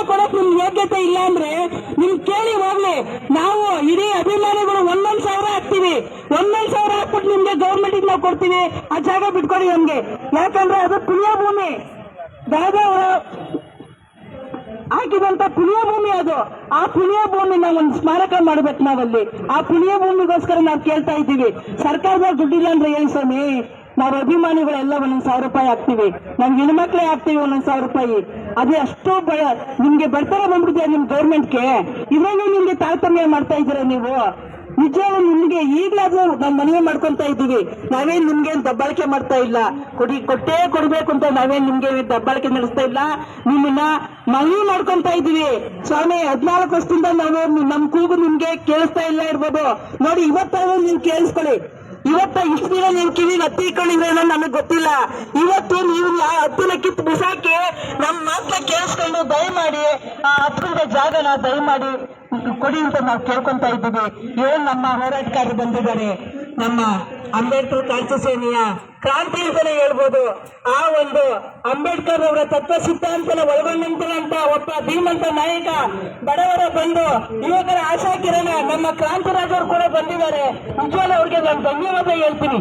ಕೊಡಕ್ ನಿಮ್ ಯೋಗ್ಯತೆ ಇಲ್ಲ ಅಂದ್ರೆ ನಿಮ್ ಕೇಳಿ ಹೋಗ್ಲಿ. ನಾವು ಇಡೀ ಅಭಿಮಾನಿಗಳು 1,000 ಹಾಕ್ತಿವಿ. 1,000 ಹಾಕ್ಬಿಟ್ಟು ನಿಮ್ಗೆ ಗೌರ್ಮೆಂಟ್ ನಾವು ಕೊಡ್ತೀವಿ. ಆ ಜಾಗ ಬಿಟ್ಕೊಡಿ ನಮ್ಗೆ. ಯಾಕಂದ್ರೆ ಅದು ಪುಣ್ಯ ಭೂಮಿ, ದಾದಾ ಹಾಕಿದಂತ ಪುಣ್ಯ ಭೂಮಿ ಅದು. ಆ ಪುಣ್ಯ ಭೂಮಿ ನಾವು ಒಂದು ಸ್ಮಾರಕ ಮಾಡ್ಬೇಕು. ನಾವಲ್ಲಿ ಆ ಪುಣ್ಯ ಭೂಮಿಗೋಸ್ಕರ ನಾವು ಕೇಳ್ತಾ ಇದ್ದೀವಿ. ಸರ್ಕಾರದವ್ರು ದುಡ್ಡಿಲ್ಲ ಅಂದ್ರೆ ಏನ್ ಸ್ವಾಮಿ, ನಾವು ಅಭಿಮಾನಿಗಳೆಲ್ಲ 1,000 ರೂಪಾಯಿ ಹಾಕ್ತಿವಿ. ನಮ್ ಹೆಣ್ಮಕ್ಳೇ ಹಾಕ್ತಿವಿ 1,000 ರೂಪಾಯಿ. ಅದು ಅಷ್ಟು ನಿಮ್ಗೆ ಬಡತನ ಬಂದ್ಬಿಟ್ಟಿದೆ ನಿಮ್ ಗೌರ್ಮೆಂಟ್ಗೆ. ಇದ್ರಲ್ಲಿ ನಿಮ್ಗೆ ತಾರತಮ್ಯ ಮಾಡ್ತಾ ಇದ್ದೀರಾ ನೀವು. ನಿಜವಾಗ್ಲೂ ನಿಮ್ಗೆ ಈಗ್ಲಾದ್ರೂ ನಾವು ಮನವಿ ಮಾಡ್ಕೊಂತ ಇದ್ದೀವಿ. ನಾವೇನ್ ನಿಮ್ಗೇನ್ ದಬ್ಬಾಳಿಕೆ ಮಾಡ್ತಾ ಇಲ್ಲ. ಕೊಟ್ಟೇ ಕೊಡ್ಬೇಕು ಅಂತ ನಾವೇನ್ ನಿಮ್ಗೆ ದಬ್ಬಾಳಿಕೆ ನಡೆಸ್ತಾ ಇಲ್ಲ. ನಿಮ್ಮನ್ನ ಮನವಿ ಮಾಡ್ಕೊಂತ ಇದ್ದೀವಿ. ಸ್ವಾಮಿ 14 ವರ್ಷದಿಂದ ನಾವು ನಮ್ ಕೂಗು ನಿಮ್ಗೆ ಕೇಳಿಸ್ತಾ ಇಲ್ಲ ಇರ್ಬೋದು. ನೋಡಿ ಇವತ್ತಾದ್ರೂ ನೀವು ಕೇಳಿಸ್ಕೊಳ್ಳಿ. ಇಷ್ಟು ದಿನ ನೀವು ಕಿವಿಗೆ ಹತ್ತಿ ಇಟ್ಕೊಂಡಿದ್ರೇನೋ ನಮಗ್ ಗೊತ್ತಿಲ್ಲ. ಇವತ್ತು ನೀವು ಹತ್ತಿನ ಕಿತ್ತು ಬಿಸಾಕಿ ನಮ್ ಮಾತ್ರ ಕೇಳಿಸ್ಕೊಂಡು ದಯಮಾಡಿ ಆ ಹತ್ತಿರದ ಜಾಗನ ದಯಮಾಡಿ ಕೊಡಿ ಅಂತ ನಾವು ಕೇಳ್ಕೊಂತ ಇದ್ದೀವಿ. ಏನ್ ನಮ್ಮ ಹೋರಾಟಗಾರರು ಬಂದಿದ್ದಾರೆ, ನಮ್ಮ ಅಂಬೇಡ್ಕರ್ ಕ್ರಾಂತಿ ಸೇನೆಯ ಕ್ರಾಂತಿ ಅಂತಾನೆ ಹೇಳ್ಬೋದು. ಆ ಒಂದು ಅಂಬೇಡ್ಕರ್ ಅವರ ತತ್ವ ಸಿದ್ಧಾಂತನ ಒಳಗೊಂಡಂತ ಒಬ್ಬ ಧೀಮಂತ ನಾಯಕ, ಬಡವರ ಬಂದು ಯುವಕರ ಆಶಾ ಕಿರಣ ನಮ್ಮ ಕ್ರಾಂತಿರಾಜ್ ಅವರು ಕೂಡ ಬಂದಿದ್ದಾರೆ. ನಿಜವಾಗ್ಲೂ ಅವ್ರಿಗೆ ನಾನು ಧನ್ಯವಾದ ಹೇಳ್ತೀನಿ.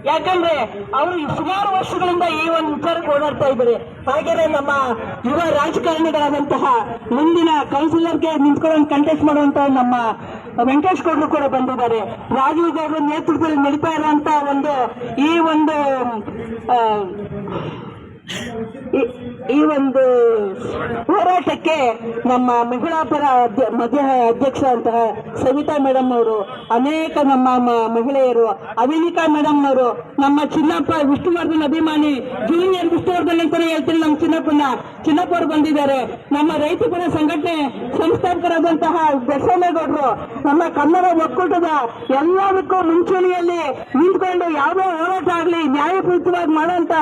ಯಾಕಂದ್ರೆ ಅವರು ಸುಮಾರು ವರ್ಷಗಳಿಂದ ಈ ಒಂದು ವಿಚಾರಕ್ಕೆ ಓಡಾಡ್ತಾ ಇದ್ದಾರೆ. ಹಾಗೇನೆ ನಮ್ಮ ಯುವ ರಾಜಕಾರಣಿಗಳಾದಂತಹ ಮುಂದಿನ ಕೌನ್ಸಿಲರ್ಗೆ ನಿಂತ್ಕೊಂಡು ಕಂಟೆಸ್ಟ್ ಮಾಡುವಂತ ನಮ್ಮ ವೆಂಕಟೇಶ್ ಗೌಡರು ಕೂಡ ಬಂದಿದ್ದಾರೆ. ರಾಜೀವ್ ಗೌಡರ ನೇತೃತ್ವದಲ್ಲಿ ನಡೀತಾ ಇರುವಂತಹ ಈ ಒಂದು ಹೋರಾಟಕ್ಕೆ ನಮ್ಮ ಮಹಿಳಾ ಪರ ಅಧ್ಯಕ್ಷ ಅಂತಹ ಸವಿತಾ ಮೇಡಮ್ ಅವರು, ಅನೇಕ ನಮ್ಮ ಮಹಿಳೆಯರು, ಅವಿನಿಕಾ ಮೇಡಮ್ ಅವರು, ನಮ್ಮ ಚಿನ್ನಪ್ಪ ವಿಷ್ಣುವರ್ಧನ್ ಅಭಿಮಾನಿ, ಜೂನಿಯರ್ ವಿಷ್ಣುವರ್ಧನ್ ಅಂತಾನೆ ಹೇಳ್ತೀನಿ, ನಮ್ಮ ಚಿನ್ನಪ್ಪ ಅವರು ಬಂದಿದ್ದಾರೆ. ನಮ್ಮ ರೈತ ಪರ ಸಂಘಟನೆ ಸಂಸ್ಥಾಪಕರಾದಂತಹ ಬೆಸಮೇಗೌಡರು, ನಮ್ಮ ಕನ್ನಡ ಒಕ್ಕೂಟದ ಎಲ್ಲದಕ್ಕೂ ಮುಂಚೂಣಿಯಲ್ಲಿ ನಿಂತ್ಕೊಂಡು ಯಾವುದೇ ಹೋರಾಟ ಆಗಲಿ ನ್ಯಾಯಪೂರಿತವಾಗಿ ಮಾಡುವಂತ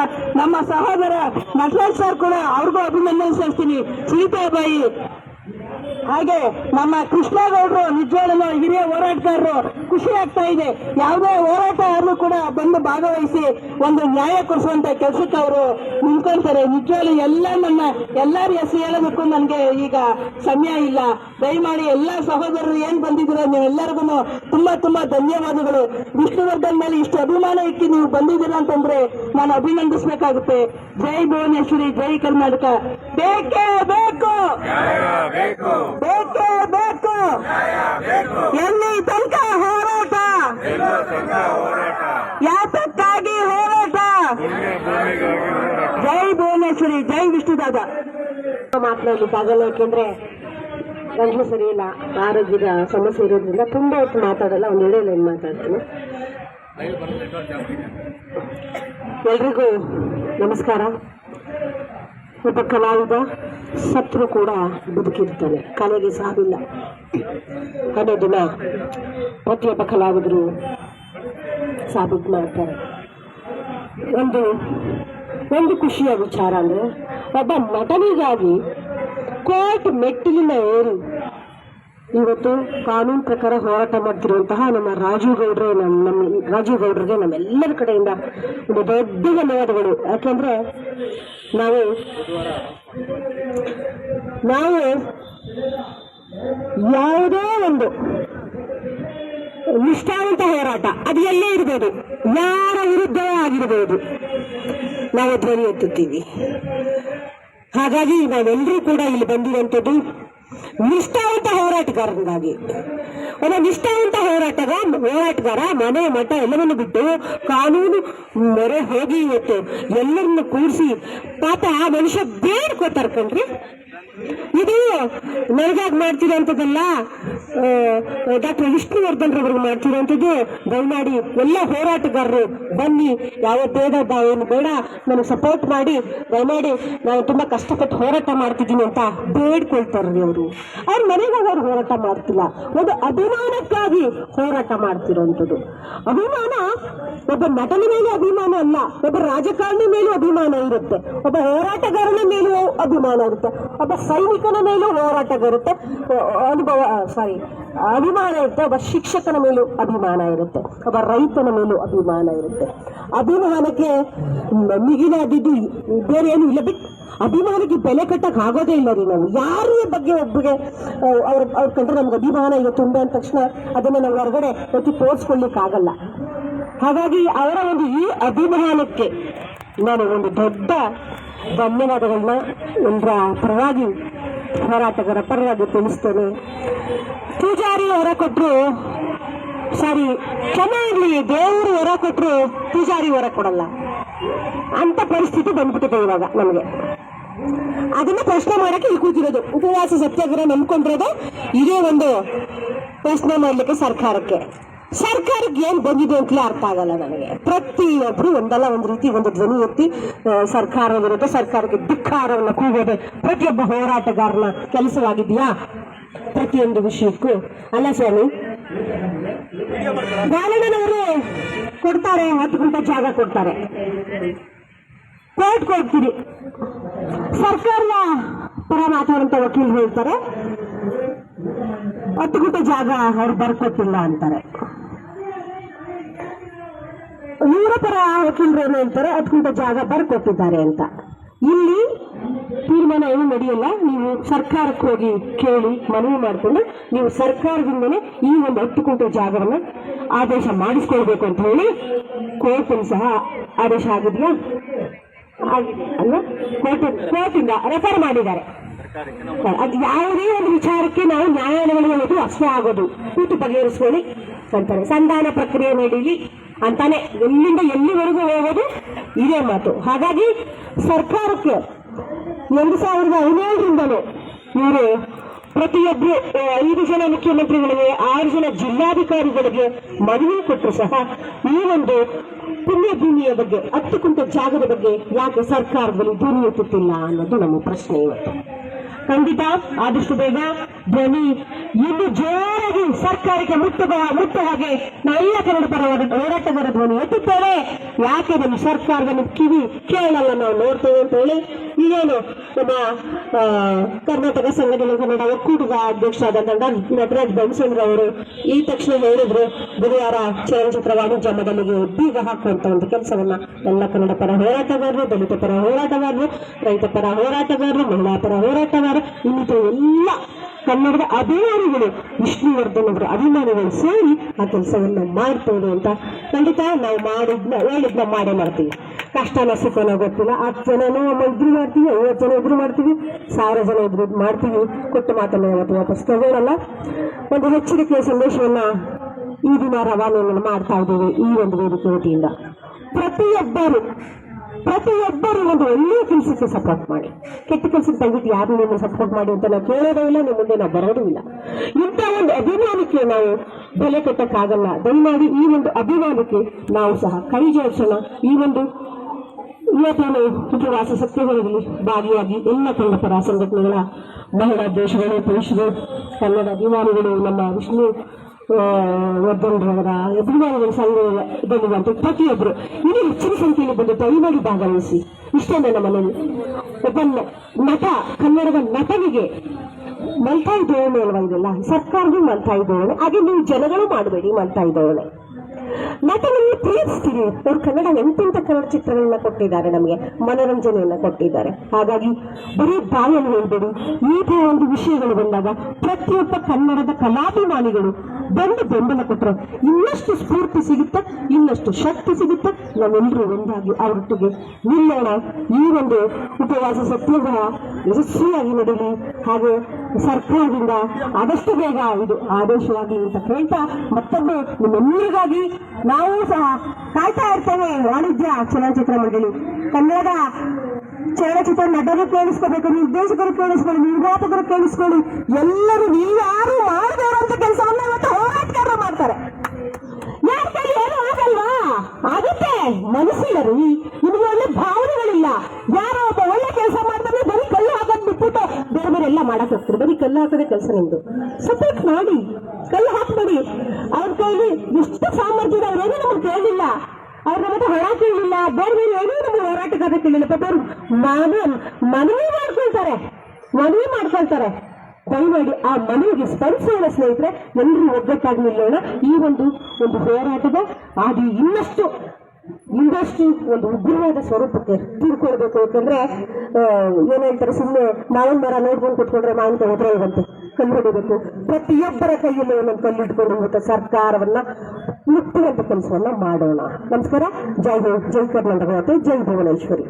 ನಮ್ಮ ಸಹೋದರ ನಟರಾಜ್ ಸರ್ ಕೂಡ ಅವ್ರಿಗೂ ಅಭಿನಂದನೆ ಸಲ್ಲಿಸ್ತೀನಿ. ಸೀತಾಬಾಯಿ, ಹಾಗೆ ನಮ್ಮ ಕೃಷ್ಣಗೌಡರು ನಿಜವಾಗ್ಲೂ ಹಿರಿಯ ಹೋರಾಟಗಾರರು. ಖುಷಿ ಆಗ್ತಾ ಇದೆ. ಯಾವುದೇ ಹೋರಾಟ ಆದ್ರೂ ಕೂಡ ಬಂದು ಭಾಗವಹಿಸಿ ಒಂದು ನ್ಯಾಯ ಕೊಡಿಸುವಂತ ಕೆಲಸಕ್ಕೆ ಅವರು ನಿಂತ್ಕೊಳ್ತಾರೆ. ನಿಜವಾಗ್ಲೂ ಎಲ್ಲರ ಹೆಸರು ಹೇಳೋದಕ್ಕೂ ನನಗೆ ಈಗ ಸಮಯ ಇಲ್ಲ. ದಯಮಾಡಿ ಎಲ್ಲಾ ಸಹೋದರರು ಏನ್ ಬಂದಿದ್ದೀರೋ ನೀವೆಲ್ಲರಿಗೂ ತುಂಬಾ ಧನ್ಯವಾದಗಳು. ವಿಷ್ಣುವರ್ಧನ್ ಮೇಲೆ ಇಷ್ಟು ಅಭಿಮಾನ ಇಟ್ಟು ನೀವು ಬಂದಿದ್ದೀರಾ ಅಂತಂದ್ರೆ ನಾನು ಅಭಿನಂದಿಸಬೇಕಾಗುತ್ತೆ. ಜೈ ಭುವನೇಶ್ವರಿ, ಜೈ ಕರ್ನಾಟಕ. ಬೇಕೇ ಬೇಕು, ಬೇಕೇ ಬೇಕು. ಎಲ್ಲಿ ತನಕ ಹೋರಾಟ, ಯಾತಕ್ಕಾಗಿ ಹೋರಾಟ? ಜೈ ಭುವನೇಶ್ವರಿ, ಜೈ ವಿಷ್ಣುದಾದ. ಮಾತನಾಡಲಿಕ್ಕಾಗಲ್ಲ, ಯಾಕೆಂದ್ರೆ ಗಂಟಲು ಸರಿ ಇಲ್ಲ, ಆರೋಗ್ಯದ ಸಮಸ್ಯೆ ಇರೋದ್ರಿಂದ ತುಂಬಾ ಹೊತ್ತು ಮಾತಾಡಲ್ಲ. ಒಂದು ಲೈನ್ ಮಾತಾಡ್ತೀನಿ. ಎಲ್ರಿಗೂ ನಮಸ್ಕಾರ. ಒಬ್ಬ ಕಲಾವಿದ ಸತ್ರು ಕೂಡ ಬದುಕಿರ್ತಾನೆ, ಕಲೆಗೆ ಸಾವಿಲ್ಲ ಅನ್ನೋದನ್ನ ಪ್ರತಿಯೊಬ್ಬ ಕಲಾವಿದರು ಸಾಬೀತು ಮಾಡ್ತಾರೆ. ಒಂದು ಖುಷಿಯ ವಿಚಾರ ಅಂದ್ರೆ, ಒಬ್ಬ ನಟನಿಗಾಗಿ ಕೋರ್ಟ್ ಮೆಟ್ಟಿಲಿನ ಏರಿ ಇವತ್ತು ಕಾನೂನು ಪ್ರಕಾರ ಹೋರಾಟ ಮಾಡ್ತಿರುವಂತಹ ನಮ್ಮ ರಾಜೀವ್ ಗೌಡ್ರಿಗೆ ನಮ್ಮೆಲ್ಲರ ಕಡೆಯಿಂದ ಒಂದು ದೊಡ್ಡ ಧನ್ಯವಾದಗಳು. ಯಾಕೆಂದ್ರೆ ನಾವು ಯಾವುದೇ ಒಂದು ನಿಷ್ಠಾವಂತ ಹೋರಾಟ ಅದು ಎಲ್ಲೇ ಇರಬಹುದು, ಯಾರ ವಿರುದ್ಧವೇ ಆಗಿರಬಹುದು, ನಾವು ಧ್ವನಿ ಎತ್ತುತ್ತೀವಿ. ಹಾಗಾಗಿ ನಾವೆಲ್ಲರೂ ಕೂಡ ಇಲ್ಲಿ ಬಂದಿರುವಂಥದ್ದು ನಿಷ್ಠಾವಂತ ಹೋರಾಟಗಾರರಿಗಾಗಿ. ಒಬ್ಬ ನಿಷ್ಠಾವಂತ ಹೋರಾಟಗಾರ ಮನೆ ಮಠ ಎಲ್ಲವನ್ನು ಬಿಟ್ಟು ಕಾನೂನು ಮೊರೆ ಹೋಗಿ ಇವತ್ತು ಎಲ್ಲರನ್ನು ಕೂರಿಸಿ ಪಾಪ ಆ ಮನುಷ್ಯ ಬೇಡ್ಕೋತಾರೆ ಕಣ್ರಿ. ಇದು ನನಗಾಗಿ ಮಾಡ್ತಿರೋಂಥದ್ದಲ್ಲ, ಡಾಕ್ಟರ್ ವಿಷ್ಣುವರ್ಧನ್ ರವರಿಗೆ ಮಾಡ್ತಿರೋಂಥದ್ದು. ದಯಮಾಡಿ ಎಲ್ಲ ಹೋರಾಟಗಾರರು ಬನ್ನಿ, ಯಾವ ಭೇದ ಏನು ಬೇಡ, ನನಗೆ ಸಪೋರ್ಟ್ ಮಾಡಿ. ದಯಮಾಡಿ ನಾನು ತುಂಬಾ ಕಷ್ಟಪಟ್ಟು ಹೋರಾಟ ಮಾಡ್ತಿದ್ದೀನಿ ಅಂತ ಬೇಡ್ಕೊಳ್ತಾರ್ರಿ ಅವರು. ಅವ್ರ ಮನೆಗೆ ಅವ್ರು ಹೋರಾಟ ಮಾಡ್ತಿಲ್ಲ, ಒಂದು ಅಭಿಮಾನಕ್ಕಾಗಿ ಹೋರಾಟ ಮಾಡ್ತಿರೋಂಥದ್ದು. ಅಭಿಮಾನ ಒಬ್ಬ ನಟನ ಮೇಲೆ ಅಭಿಮಾನ ಅಲ್ಲ, ಒಬ್ಬ ರಾಜಕಾರಣಿ ಮೇಲೂ ಅಭಿಮಾನ ಇರುತ್ತೆ, ಒಬ್ಬ ಹೋರಾಟಗಾರನ ಮೇಲೂ ಅಭಿಮಾನ ಇರುತ್ತೆ, ಒಬ್ಬ ಸೈನಿಕನ ಮೇಲೂ ಹೋರಾಟ ಇರುತ್ತೆ, ಅಭಿಮಾನ ಇರುತ್ತೆ. ಒಬ್ಬ ಶಿಕ್ಷಕನ ಮೇಲೂ ಅಭಿಮಾನ ಇರುತ್ತೆ, ಒಬ್ಬ ರೈತನ ಮೇಲೂ ಅಭಿಮಾನ ಇರುತ್ತೆ. ಅಭಿಮಾನಕ್ಕೆ ಮಿಗಿಲಾದಿದ್ದು ಬೇರೆ ಏನು ಇಲ್ಲ. ಬಿಟ್ಟು ಅಭಿಮಾನಕ್ಕೆ ಬೆಲೆ ಕಟ್ಟಕ್ ಆಗೋದೇ ಇಲ್ಲ ರೀ. ನಾವು ಯಾರ ಬಗ್ಗೆ ಒಬ್ಬರಿಗೆ ಅವ್ರ ಕಂಡ್ರೆ ನಮ್ಗೆ ಅಭಿಮಾನ ಈಗ ತುಂಬ ಅಂದ ತಕ್ಷಣ ಅದನ್ನ ನಾವು ಹೊರಗಡೆ ಒತ್ತಿ ತೋರಿಸ್ಕೊಳ್ಲಿಕ್ಕೆ ಆಗಲ್ಲ. ಹಾಗಾಗಿ ಅವರ ಒಂದು ಈ ಅಭಿಮಾನಕ್ಕೆ ನಾನು ಒಂದು ದೊಡ್ಡ ಧನ್ಯವಾದಗಳನ್ನ ಎಲ್ಲರ ಪರವಾಗಿ, ಹೋರಾಟಗಾರ ಪರವಾಗಿ ತಿಳಿಸ್ತೇನೆ. ಪೂಜಾರಿ ಹೊರ ಕೊಟ್ಟರು, ಸಾರಿ ಕ್ಷಮೆ ಇರಲಿ, ದೇವರು ಹೊರ ಕೊಟ್ಟರು ಪೂಜಾರಿ ಹೊರ ಕೊಡಲ್ಲ ಅಂತ ಪರಿಸ್ಥಿತಿ ಬಂದ್ಬಿಟ್ಟಿದೆ ಇವಾಗ ನಮಗೆ. ಅದನ್ನ ಪ್ರಶ್ನೆ ಮಾಡಕ್ಕೆ ಇಲ್ಲಿ ಕೂತಿರೋದು. ಉಪವಾಸ ಸತ್ಯಾಗ್ರಹ ನಂಬ್ಕೊಂಡಿರೋದು ಇದೇ ಒಂದು ಪ್ರಶ್ನೆ ಮಾಡ್ಲಿಕ್ಕೆ ಸರ್ಕಾರಕ್ಕೆ ಏನ್ ಬಂದಿದೆ ಅಂತಲೇ ಅರ್ಥ ಆಗಲ್ಲ ನನಗೆ. ಪ್ರತಿಯೊಬ್ರು ಒಂದಲ್ಲ ಒಂದು ರೀತಿ ಒಂದು ಧ್ವನಿ ಎತ್ತಿ ಸರ್ಕಾರ ವಿರುದ್ಧ, ಸರ್ಕಾರಕ್ಕೆ ಧಿಕ್ಕಾರವನ್ನು ಕೂಗೋದೆ ಪ್ರತಿಯೊಬ್ಬ ಹೋರಾಟಗಾರನ ಕೆಲಸವಾಗಿದೆಯಾ ಪ್ರತಿಯೊಂದು ವಿಷಯಕ್ಕೂ? ಅಲ್ಲ ಸ್ವಾಮಿ, ಬಾಲಣ್ಣನವರು ಕೊಡ್ತಾರೆ, 10 ಗುಂಟೆ ಜಾಗ ಕೊಡ್ತಾರೆ, ಕೋರ್ಟ್ಗೆ ಹೋಗ್ತೀರಿ, ಸರ್ಕಾರದ ಪರ ಮಾತಾಡುವಂತ ವಕೀಲರು ಹೇಳ್ತಾರೆ 10 ಗುಂಟೆ ಜಾಗ ಅವ್ರು ಬರ್ಕೊಟ್ಟಿಲ್ಲ ಅಂತಾರೆ. ಇವರ ಪರ ವಕೀಲರು ಏನು ಹೇಳ್ತಾರೆ 10 ಗುಂಟೆ ಜಾಗ ಬರ್ಕೊಟ್ಟಿದ್ದಾರೆ ಅಂತ. ಇಲ್ಲಿ ತೀರ್ಮಾನ ಏನು ನಡೆಯಲ್ಲ. ನೀವು ಸರ್ಕಾರಕ್ಕೆ ಹೋಗಿ ಕೇಳಿ, ಮನವಿ ಮಾಡಿಕೊಂಡು ನೀವು ಸರ್ಕಾರದಿಂದಲೇ ಈ ಒಂದು 10 ಗುಂಟೆ ಜಾಗವನ್ನು ಆದೇಶ ಮಾಡಿಸ್ಕೊಳ್ಬೇಕು ಅಂತ ಹೇಳಿ ಕೋರ್ಟಿನ ಸಹ ಆದೇಶ ಆಗಿದೆಯಾ? ಅಲ್ವಾ? ಕೋರ್ಟಿಂದ ರೆಫರ್ ಮಾಡಿದ್ದಾರೆ. ಅದು ಯಾವುದೇ ಒಂದು ವಿಚಾರಕ್ಕೆ ನಾವು ನ್ಯಾಯಾಲಯಗಳಿಗೆ ಹೋಗೋದು ಅಷ್ಟೇ ಆಗೋದು, ಕೂತು ಬಗೆಹರಿಸ್ಕೊಳ್ಳಿ ಅಂತಾರೆ. ಸಂಧಾನ ಪ್ರಕ್ರಿಯೆ ನಡೀಲಿ ಅಂತಾನೆ ಎಲ್ಲಿಂದ ಎಲ್ಲಿವರೆಗೂ ಹೋಗೋದು ಇದೇ ಮಾತು. ಹಾಗಾಗಿ ಸರ್ಕಾರಕ್ಕೆ 2017ರಿಂದಲೂ ಇವರು ಪ್ರತಿಯೊಬ್ಬರು 5 ಜನ ಮುಖ್ಯಮಂತ್ರಿಗಳಿಗೆ, 6 ಜನ ಜಿಲ್ಲಾಧಿಕಾರಿಗಳಿಗೆ ಮನವಿ ಕೊಟ್ಟರು ಸಹ ಈ ಒಂದು ಪುಣ್ಯಭೂಮಿಯ ಬಗ್ಗೆ, 10 ಗುಂಟೆ ಜಾಗದ ಬಗ್ಗೆ ಯಾಕೆ ಸರ್ಕಾರದಲ್ಲಿ ಧ್ವನಿ ಎತ್ತುತ್ತಿಲ್ಲ ಅನ್ನೋದು ನಮ್ಮ ಪ್ರಶ್ನೆ ಇವತ್ತು. ಖಂಡಿತ ಆದಷ್ಟು ಬೇಗ ಧ್ವನಿ ಇನ್ನು ಜೋರಾಗಿ ಸರ್ಕಾರಕ್ಕೆ ಮುಟ್ಟ ಹಾಗೆ ನಾವೆಲ್ಲ ಕನ್ನಡ ಪರ ಹೋರಾಟಗಾರ ಧ್ವನಿ ಎತ್ತುತ್ತೇವೆ. ಯಾಕೆ ನಮ್ಮ ಸರ್ಕಾರದ ಕಿವಿ ಕೇಳಲ್ಲ ನಾವು ನೋಡ್ತೇವೆ ಅಂತ ಹೇಳಿ ಈಗೇನು ನಮ್ಮ ಕರ್ನಾಟಕ ಸಂಘಟನೆ ಕನ್ನಡ ಒಕ್ಕೂಟದ ಅಧ್ಯಕ್ಷರಾದ ನಟರಾಜ್ ಬನ್ಸಂದ್ರ ಅವರು ಈ ತಕ್ಷಣ ಹೇಳಿದ್ರು, ಬುಧವಾರ ಚಲನಚಿತ್ರ ವಾಣಿಜ್ಯ ಮಂಡಳಿಗೆ ಬೀಗ ಹಾಕುವಂತ ಒಂದು ಕೆಲಸವನ್ನ ಎಲ್ಲ ಕನ್ನಡ ಪರ ಹೋರಾಟಗಾರರು, ದಲಿತ ಪರ ಹೋರಾಟಗಾರರು, ರೈತ ಪರ ಹೋರಾಟಗಾರರು, ಮಹಿಳಾ ಪರ ಹೋರಾಟಗಾರರು, ಇನ್ನಿತರ ಎಲ್ಲ ಕನ್ನಡದ ಅಭಿಮಾನಿಗಳು, ವಿಷ್ಣುವರ್ಧನ್ ಅವರ ಅಭಿಮಾನಿಗಳು ಸೇರಿ ಆ ಕೆಲಸವನ್ನು ಮಾಡ್ತೇವೆ ಅಂತ ಖಂಡಿತ ನಾವು ಹೇಳಿದ್ನ ಮಾಡೇ ಮಾಡ್ತೀವಿ. ಕಷ್ಟನ ಸುಖನೋ ಗೊತ್ತಿಲ್ಲ, 10 ಜನನೂ ಇದ್ರು ಮಾಡ್ತೀವಿ, 50 ಜನ ಇದ್ರು ಮಾಡ್ತೀವಿ, 1000 ಜನ ಇದ್ರು ಮಾಡ್ತೀವಿ. ಕೊಟ್ಟು ಮಾತನ್ನು ಯಾವತ್ತು ವಾಪಸ್ ತಗೊಳ್ಳಲ್ಲ. ಒಂದು ಎಚ್ಚರಿಕೆಯ ಸಂದೇಶವನ್ನ ಈ ದಿನ ರವಾನೆಯನ್ನು ಮಾಡ್ತಾ ಇದ್ದೇವೆ ಈ ಒಂದು ವೇದಿಕೆ ವತಿಯಿಂದ. ಪ್ರತಿಯೊಬ್ಬರು ಒಂದು ಒಳ್ಳೆಯ ಕೆಲಸಕ್ಕೆ ಸಪೋರ್ಟ್ ಮಾಡಿ, ಕೆಟ್ಟ ಕೆಲಸಕ್ಕೆ ದಯವಿಟ್ಟು ಯಾರು ನಿಮ್ಮನ್ನು ಸಪೋರ್ಟ್ ಮಾಡಿ ಅಂತ ನಾವು ಕೇಳೋದೇ ಇಲ್ಲ, ನಿಮ್ಮ ಮುಂದೆ ನಾವು ಬರೋದೂ ಇಲ್ಲ. ಇಂಥ ಒಂದು ಅಭಿಮಾನಕ್ಕೆ ನಾವು ಬೆಲೆ ಕಟ್ಟಕ್ಕಾಗಲ್ಲ. ದಯಮಾಡಿ ಈ ಒಂದು ಅಭಿಮಾನಕ್ಕೆ ನಾವು ಸಹ ಕೈ ಜೋಡಿಸೋಣ. ಈ ಒಂದು ಇವತ್ತೇನು ಉಪವಾಸ ಸತ್ಯಾಗ್ರಹದಲ್ಲಿ ಭಾಗಿಯಾಗಿ ಎಲ್ಲ ಕನ್ನಡ ಪರ ಸಂಘಟನೆಗಳ ಮಹಿಳಾ ದೇಶಗಳು, ಪುರುಷರು, ಕನ್ನಡ ಅಭಿಮಾನಿಗಳು, ನಮ್ಮ ವಿಷ್ಣು ವರ್ಧನ್ರವರ ಅಭಿಮಾನಿಗಳ ಸಂಘದಲ್ಲಿರುವಂತೆ ಪ್ರತಿಯೊಬ್ಬರು ಇನ್ನೂ ಹೆಚ್ಚಿನ ಸಂಖ್ಯೆಯಲ್ಲಿ ಬಂದು ದಯಮಾಡಿ ಭಾಗವಹಿಸಿ. ಇಷ್ಟೇ ನನ್ನ ಮನವಿ. ಒಬ್ಬ ನಟ, ಕನ್ನಡದ ನಟನಿಗೆ ಮಲ್ತಾಯಿ ಧೋರಣೆ ಅಲ್ವಾ ಇದೆಲ್ಲ, ಸರ್ಕಾರವೂ ಮಲ್ತಾಯಿ ಧೋರಣೆ, ಹಾಗೆ ನೀವು ಜನಗಳು ಮಾಡಬೇಡಿ ಮಲ್ತಾಯಿ ಧೋರಣೆ. ನಟನನ್ನು ಪ್ರೀತಿಸ್ತೀರಿ. ಅವ್ರು ಕನ್ನಡ ಎಂತೆಂಥ ಕನ್ನಡ ಚಿತ್ರಗಳನ್ನ ಕೊಟ್ಟಿದ್ದಾರೆ, ನಮಗೆ ಮನೋರಂಜನೆಯನ್ನ ಕೊಟ್ಟಿದ್ದಾರೆ. ಹಾಗಾಗಿ ಬರೀ ಬಾಯನ್ನು ಹೇಳ್ಬೇಡಿ. ಈ ಒಂದು ವಿಷಯಗಳು ಬಂದಾಗ ಪ್ರತಿಯೊಬ್ಬ ಕನ್ನಡದ ಕಲಾಭಿಮಾನಿಗಳು ಬಂದು ಬೆಂಬಲ ಕೊಟ್ಟರೆ ಇನ್ನಷ್ಟು ಸ್ಫೂರ್ತಿ ಸಿಗುತ್ತೆ, ಇನ್ನಷ್ಟು ಶಕ್ತಿ ಸಿಗುತ್ತೆ. ನಾವೆಲ್ಲರೂ ಒಂದಾಗಿ ಅವರೊಟ್ಟಿಗೆ ನಿಲ್ಲೋಣ. ಈ ಒಂದು ಉಪವಾಸ ಸತ್ಯಾಗ್ರಹ ಯಶಸ್ವಿಯಾಗಿ ನಡೆಯಲಿ, ಹಾಗೆ ಸರ್ಕಾರದಿಂದ ಆದಷ್ಟು ಬೇಗ ಇದು ಆದೇಶವಾಗಲಿ ಅಂತ ಕೇಳ್ತಾ, ಮತ್ತೊಮ್ಮೆ ನಿಮ್ಮೆಲ್ಲರಿಗಾಗಿ ನಾವು ಸಹ ಕಾಯ್ತಾ ಇರ್ತೇವೆ. ವಾಣಿಜ್ಯ ಚಲನಚಿತ್ರ ಮಂಡಳಿ, ಕನ್ನಡದ ಚಲನಚಿತ್ರ ನಟರು ಕೇಳಿಸ್ಕೋಬೇಕು, ನಿರ್ದೇಶಕರು ಕೇಳಿಸ್ಕೊಳ್ಳಿ, ನಿರ್ಮಾಪಕರು ಕೇಳಿಸ್ಕೊಳ್ಳಿ, ಎಲ್ಲರೂ ನೀವ್ಯಾರು ಮಾಡದೇ ಇರುವಂತ ಕೆಲಸವನ್ನ ಇವತ್ತು ಹೋರಾಟಗಾರರು ಮಾಡ್ತಾರೆ. ಯಾರ ಕೈ ಏನು ಆಗಲ್ವಾ? ಆಗುತ್ತೆ. ಮನಸ್ಸಿಲ್ಲ ರೀ, ನಿಮಗೆ ಒಳ್ಳೆ ಭಾವನೆಗಳಿಲ್ಲ. ಯಾರೋ ಒಬ್ಬ ಒಳ್ಳೆ ಕೆಲಸ ಮಾಡ್ತಾರೆ, ಬರೀ ಕಲ್ಲು ಹಾಕೋದು ಬಿಟ್ಬಿಟ್ಟು ಬೇರೆ ಬೇರೆ ಎಲ್ಲ ಮಾಡಕ್ ಹೋಗ್ತಾರೆ. ಬರೀ ಕಲ್ಲು ಹಾಕೋದೇ ಕೆಲಸ ನಿಮ್ದು. ಸಪೋರ್ಟ್ ಮಾಡಿ, ಕಲ್ಲು ಹಾಕ್ಬೇಡಿ. ಅವ್ರ ಕೈಲಿ ಎಷ್ಟು ಸಾಮರ್ಥ್ಯ ಇದೆ, ಅವ್ರೇನೂ ನಮ್ಗೆ ಕೇಳಿಲ್ಲ, ಅವ್ರ ನಮ್ಮ ಹಣ ಕೇಳಿಲ್ಲ, ಬೇರೆ ಬೇರೆ ಏನೂ ನಮ್ಮ ಹೋರಾಟಗಾರ ಕೇಳಿಲ್ಲ. ಪಾಪ ಅವ್ರು ಮನವಿ ಮಾಡ್ಕೊಳ್ತಾರೆ. ಮನವಿ ಮಾಡ್ಕೊಳ್ತಾರೆ. ದಯಮಾಡಿ ಆ ಮನವಿಗೆ ಸ್ಪಂದಿಸೋಣ ಸ್ನೇಹಿತರೆ, ಎಲ್ಲರೂ ಒಗ್ಗಟ್ಟಾಗಿ ನಿಲ್ಲೋಣ. ಈ ಒಂದು ಹೋರಾಟದ ಹಾದಿ ಇನ್ನಷ್ಟು ಒಂದು ಉಗ್ರವಾದ ಸ್ವರೂಪಕ್ಕೆ ತಿಳ್ಕೊಳ್ಬೇಕು. ಯಾಕಂದ್ರೆ ಏನ್ ಹೇಳ್ತಾರೆ, ಸುಮ್ಮನೆ ಮಾವಿನ ಮರ ನೋಡ್ಕೊಂಡು ಕುತ್ಕೊಂಡ್ರೆ ಮಾವಿನಕಾಯಿ ಉದ್ರೋಗಂತೆ, ಕಲ್ಲು ಹೊಡಿಬೇಕು. ಪ್ರತಿಯೊಬ್ಬರ ಕೈಯಲ್ಲಿ ಒಂದೊಂದು ಕಲ್ಲಿಟ್ಕೊಂಡು ಸರ್ಕಾರವನ್ನ ಮುಟ್ಟುವಂತ ಕೆಲಸವನ್ನ ಮಾಡೋಣ. ನಮಸ್ಕಾರ. ಜೈ ಹಿಂದ್, ಜೈ ಕರ್ನಾಟಕ, ಜೈ ಭುವನೇಶ್ವರಿ.